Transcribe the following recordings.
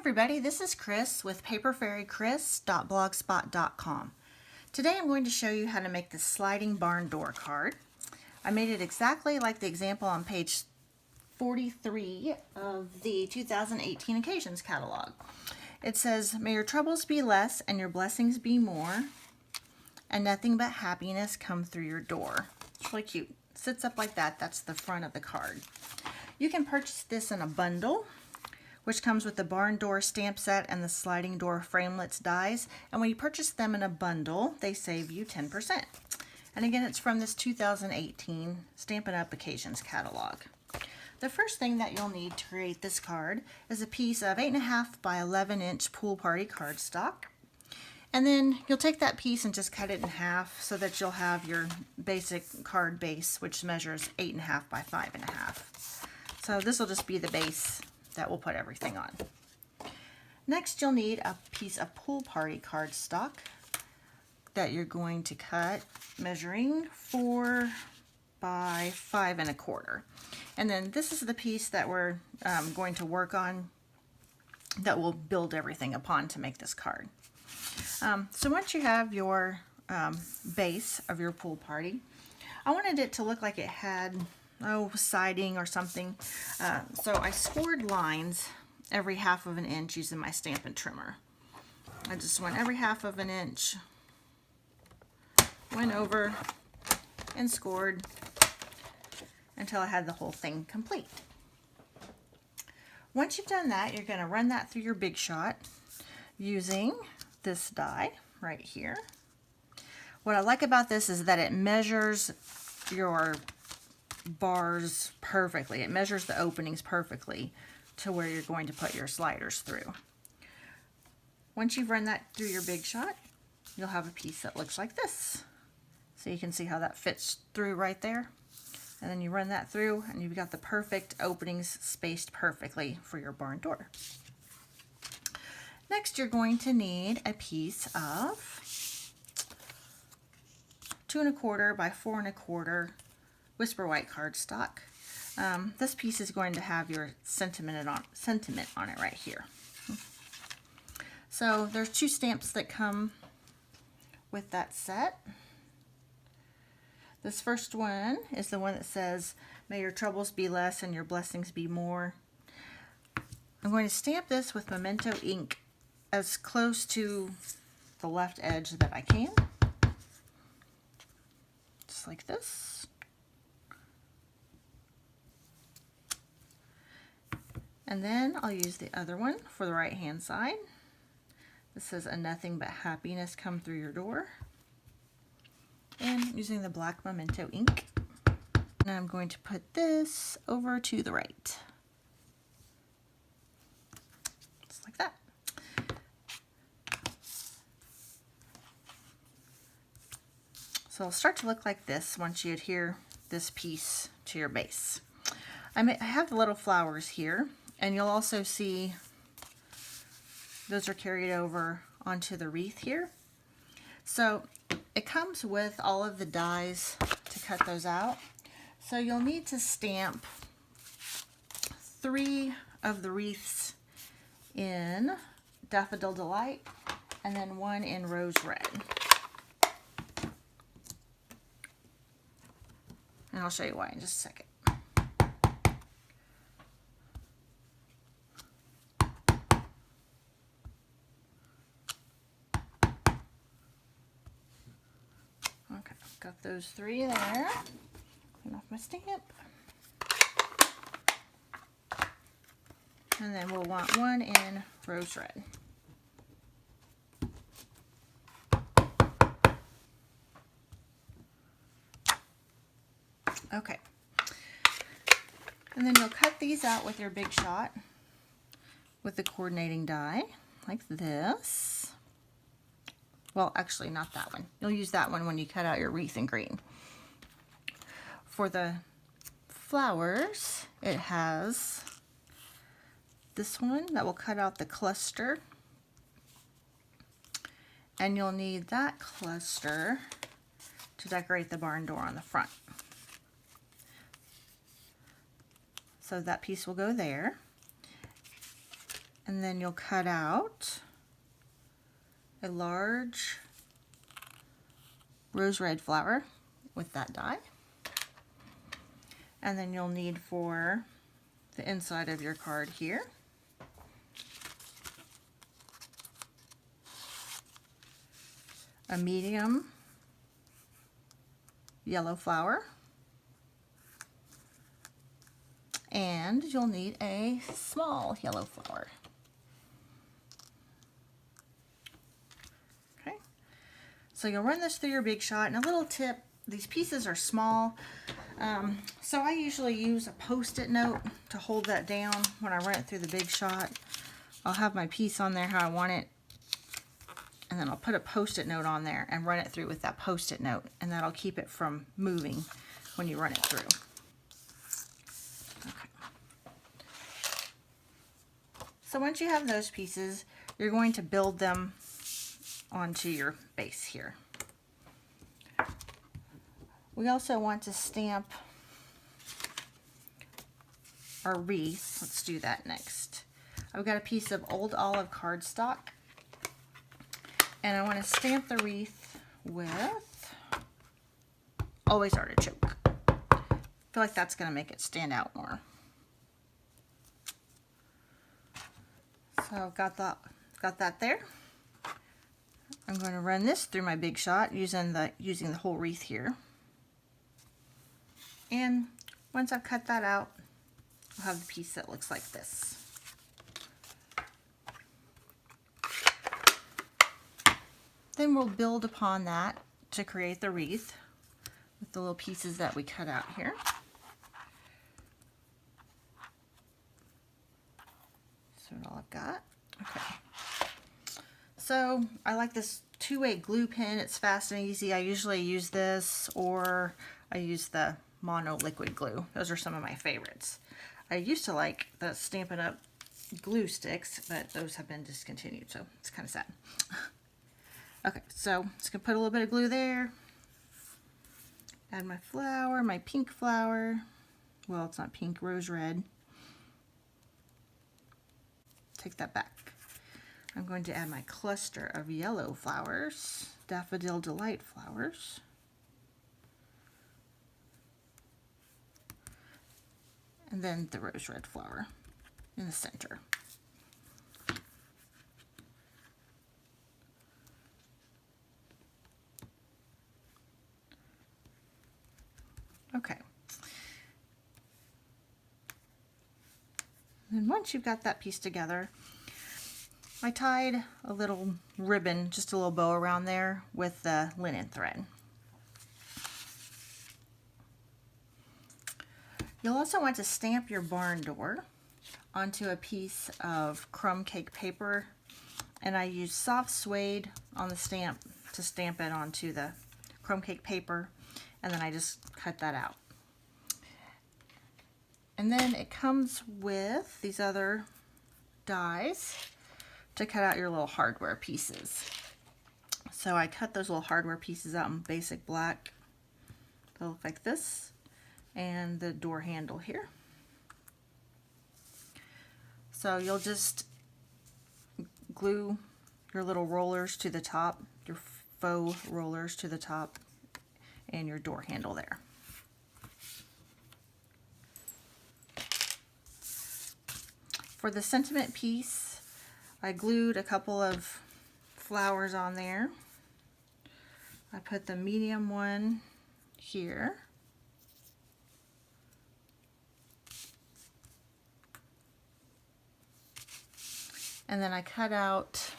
everybody, this is Chris with paperfairychris.blogspot.com. Today I'm going to show you how to make this sliding barn door card. I made it exactly like the example on page 43 of the 2018 Occasions catalog. It says, "May your troubles be less and your blessings be more, and nothing but happiness come through your door." It's really cute. It sits up like that. That's the front of the card. You can purchase this in a bundle, which comes with the barn door stamp set and the sliding door framelits dies. And when you purchase them in a bundle, they save you 10%. And again, it's from this 2018 Stampin' Up! Occasions catalog. The first thing that you'll need to create this card is a piece of 8.5 by 11 inch Pool Party Cardstock. And then you'll take that piece and just cut it in half so that you'll have your basic card base, which measures 8.5 by 5.5. So this will just be the base that we'll put everything on. Next, you'll need a piece of Pool Party Cardstock that you're going to cut, measuring 4 by 5.25. And then this is the piece that we're going to work on that we'll build everything upon to make this card. So once you have your base of your pool party, I wanted it to look like it had siding or something. So I scored lines every 1/2 inch using my Stampin' Trimmer. I just went every 1/2 inch, went over and scored until I had the whole thing complete. Once you've done that, you're going to run that through your Big Shot using this die right here. What I like about this is that it measures your bars perfectly. It measures the openings perfectly to where you're going to put your sliders through. Once you've run that through your Big Shot, you'll have a piece that looks like this. So you can see how that fits through right there. And then you run that through and you've got the perfect openings spaced perfectly for your barn door. Next, you're going to need a piece of 2.25 by 4.25 Whisper White Cardstock. This piece is going to have your sentiment on it right here. So there's 2 stamps that come with that set. This first one is the one that says, "May your troubles be less and your blessings be more." I'm going to stamp this with Memento ink as close to the left edge that I can. Just like this. And then I'll use the other one for the right hand side. This says, "A nothing but happiness come through your door." And using the black Memento ink. And I'm going to put this over to the right. Just like that. So it'll start to look like this once you adhere this piece to your base. I have the little flowers here, and you'll also see those are carried over onto the wreath here. So it comes with all of the dies to cut those out. So you'll need to stamp 3 of the wreaths in Daffodil Delight and then 1 in Rose Red. And I'll show you why in just a second. Okay, got those 3 there. Clean off my stamp. And then we'll want 1 in Rose Red. Okay. And then you'll cut these out with your Big Shot with the coordinating die, like this. Well, actually not that one. You'll use that one when you cut out your wreath in green. For the flowers, it has this one that will cut out the cluster. And you'll need that cluster to decorate the barn door on the front. So that piece will go there. And then you'll cut out a large rose red flower with that die. And then you'll need for the inside of your card here a medium yellow flower, and you'll need a small yellow flower. Okay, so you'll run this through your Big Shot, and a little tip, these pieces are small, so I usually use a Post-it note to hold that down when I run it through the Big Shot. I'll have my piece on there how I want it, and then I'll put a Post-it note on there and run it through with that Post-it note, and that'll keep it from moving when you run it through. Okay. So once you have those pieces, you're going to build them onto your base here. We also want to stamp our wreath. Let's do that next. I've got a piece of Old Olive Cardstock, and I want to stamp the wreath with Always Artichoke. I feel like that's going to make it stand out more. So I've got that there. I'm going to run this through my Big Shot using the whole wreath here. And once I've cut that out, I'll have the piece that looks like this. Then we'll build upon that to create the wreath with the little pieces that we cut out here. That's all I've got. Okay. So I like this two-way glue pen. It's fast and easy. I usually use this, or I use the mono liquid glue. Those are some of my favorites. I used to like the Stampin' Up glue sticks, but those have been discontinued, so it's kind of sad. Okay, so just gonna put a little bit of glue there. Add my flower, my pink flower. Well, it's not pink, rose red. Take that back. I'm going to add my cluster of yellow flowers, Daffodil Delight flowers. And then the rose red flower in the center. Okay. And once you've got that piece together, I tied a little ribbon, just a little bow around there with the linen thread. You'll also want to stamp your barn door onto a piece of crumb cake paper, and I use soft suede on the stamp to stamp it onto the crumb cake paper, and then I just cut that out. And then it comes with these other dies to cut out your little hardware pieces. So I cut those little hardware pieces out in Basic Black. They'll look like this, and the door handle here. So you'll just glue your little rollers to the top, your faux rollers to the top, and your door handle there. For the sentiment piece, I glued a couple of flowers on there. I put the medium one here. And then I cut out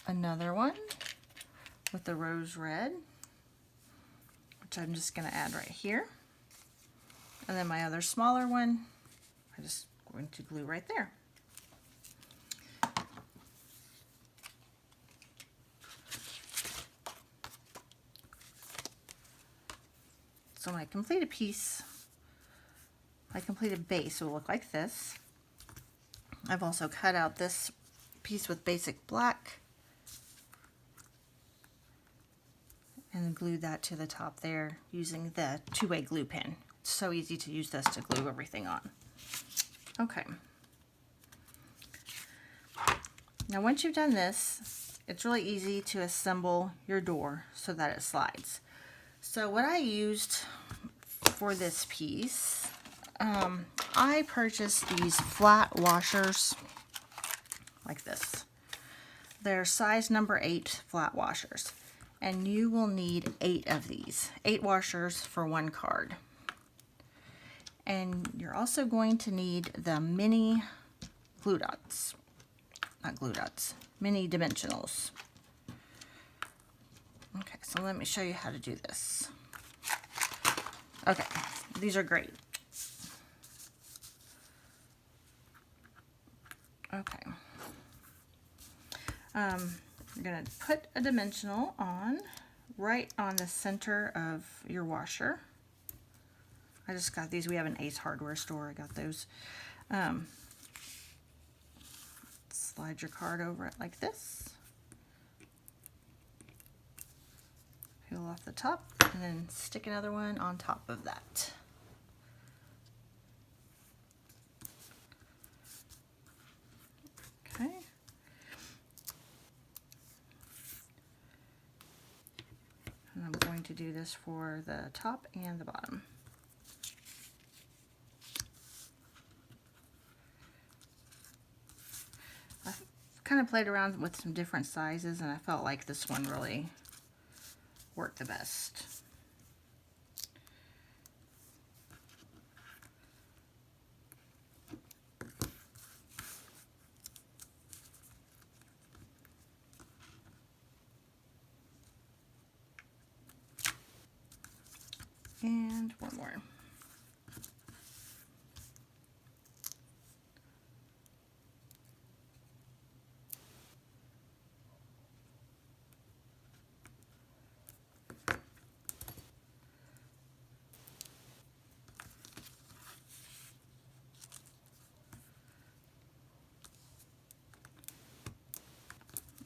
another one with the rose red, which I'm just going to add right here. And then my other smaller one, I'm just going to glue right there. So my completed piece, my completed base will look like this. I've also cut out this piece with Basic Black and glued that to the top there using the two-way glue pen. It's so easy to use this to glue everything on. Okay. Now once you've done this, it's really easy to assemble your door so that it slides. So what I used for this piece, I purchased these flat washers like this. They're size number 8 flat washers, and you will need 8 of these, 8 washers for one card. And you're also going to need the mini glue dots, not glue dots, mini dimensionals. Okay, so let me show you how to do this. Okay, these are great. Okay. You're going to put a dimensional on right on the center of your washer. I just got these. We have an Ace Hardware store. I got those. Slide your card over it like this. Peel off the top and then stick another one on top of that. Okay. And I'm going to do this for the top and the bottom. I've kind of played around with some different sizes, and I felt like this one really worked the best. And one more.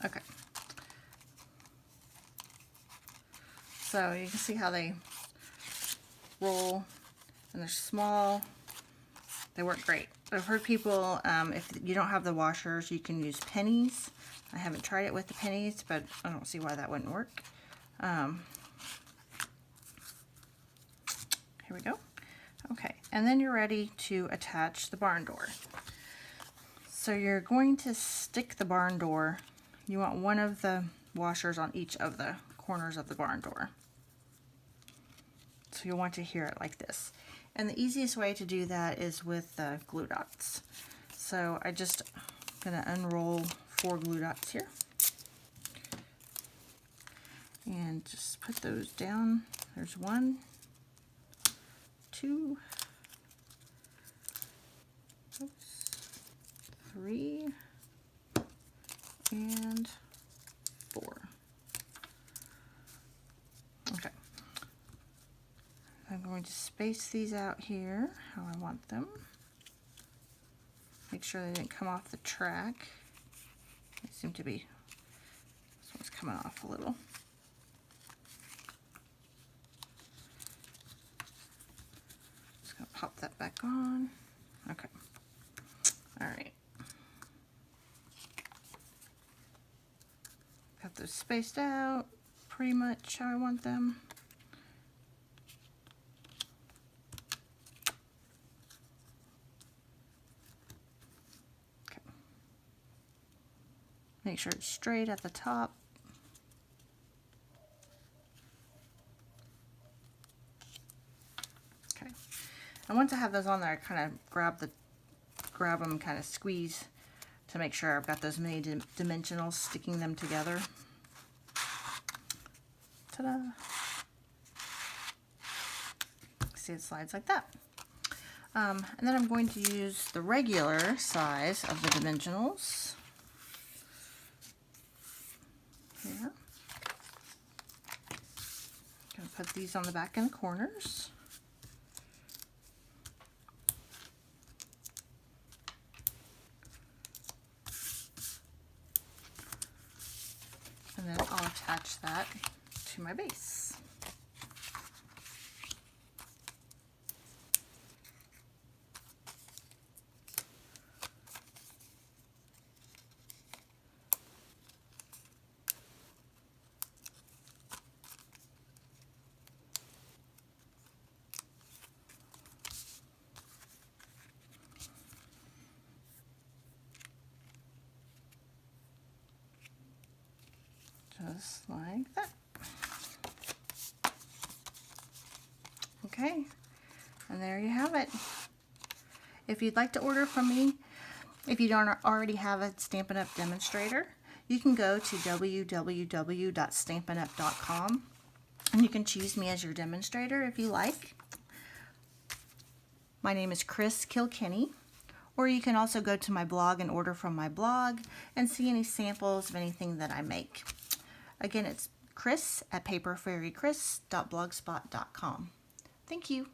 Okay. So you can see how they roll, and they're small. They work great. I've heard people, if you don't have the washers, you can use pennies. I haven't tried it with the pennies, but I don't see why that wouldn't work. Here we go. Okay, and then you're ready to attach the barn door. So you're going to stick the barn door. You want one of the washers on each of the corners of the barn door. So you'll want to hear it like this. And the easiest way to do that is with the glue dots. So I just gonna unroll 4 glue dots here. And just put those down. There's 1, 2, 3, and 4. Okay. I'm going to space these out here how I want them. Make sure they didn't come off the track. They seem to be, this one's coming off a little. Just gonna pop that back on. Okay. All right. Got those spaced out pretty much how I want them. Okay. Make sure it's straight at the top. Okay. And once I have those on there, I kind of grab them, kind of squeeze to make sure I've got those many dimensionals, sticking them together. Ta-da! See, it slides like that. And then I'm going to use the regular size of the dimensionals here. I'm going to put these on the back and the corners. And then I'll attach that to my base. just like that. Okay, and there you have it. If you'd like to order from me, if you don't already have a Stampin' Up! Demonstrator, you can go to www.stampinup.com and you can choose me as your demonstrator if you like. My name is Chris Kilkenny, or you can also go to my blog and order from my blog and see any samples of anything that I make. Again, it's Chris at paperfairychris.blogspot.com. Thank you.